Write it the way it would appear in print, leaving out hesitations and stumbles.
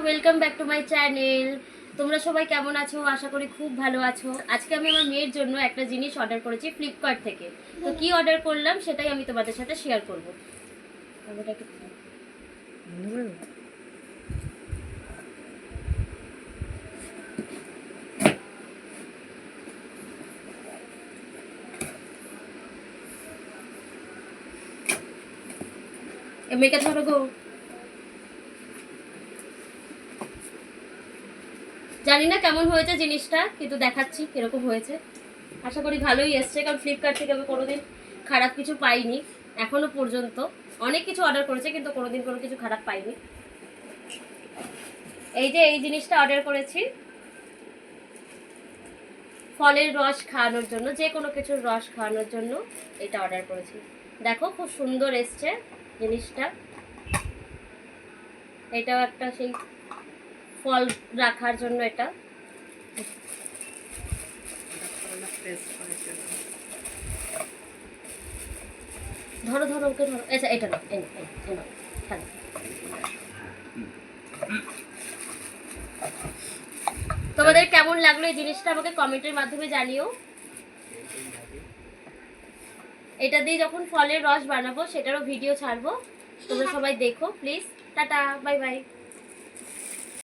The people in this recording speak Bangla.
Welcome back to my channel. তোমরা সবাই কেমন আছো? আশা করি খুব ভালো আছো। আজকে আমি আমার মেয়ের জন্য একটা জিনিস অর্ডার করেছি ফ্লিপকার্ট থেকে। তো কি অর্ডার করলাম সেটাই আমি তোমাদের সাথে শেয়ার করব। মেয়েকে ধরো গো। জানি না কেমন হয়েছে জিনিসটা, কিন্তু দেখাচ্ছি কিরকম হয়েছে। আশা করি ভালোই এসছে, কারণ ফ্লিপকার্ট থেকে আমি কোনোদিন খারাপ কিছু পাইনি এখনো পর্যন্ত। অনেক কিছু অর্ডার করেছে কিন্তু কোনোদিন কোনো কিছু খারাপ পাইনি। এই যে এই জিনিসটা অর্ডার করেছি ফলের রস খাওয়ানোর জন্য, যে কোনো কিছুর রস খাওয়ানোর জন্য এটা অর্ডার করেছি। দেখো খুব সুন্দর এসছে জিনিসটা। এটাও একটা সেই ফল রাখার জন্য। এটা ধরো ধরো ওকে ধরো। আচ্ছা এটা নাও, হ্যাঁ। তোমাদের কেমন লাগলো এই জিনিসটা আমাকে কমেন্টের মাধ্যমে জানিও। এটা দিয়ে যখন ফলের রস বানাবো সেটারও ভিডিও ছাড়বো, তোমরা সবাই দেখো প্লিজ। Tata, bye bye.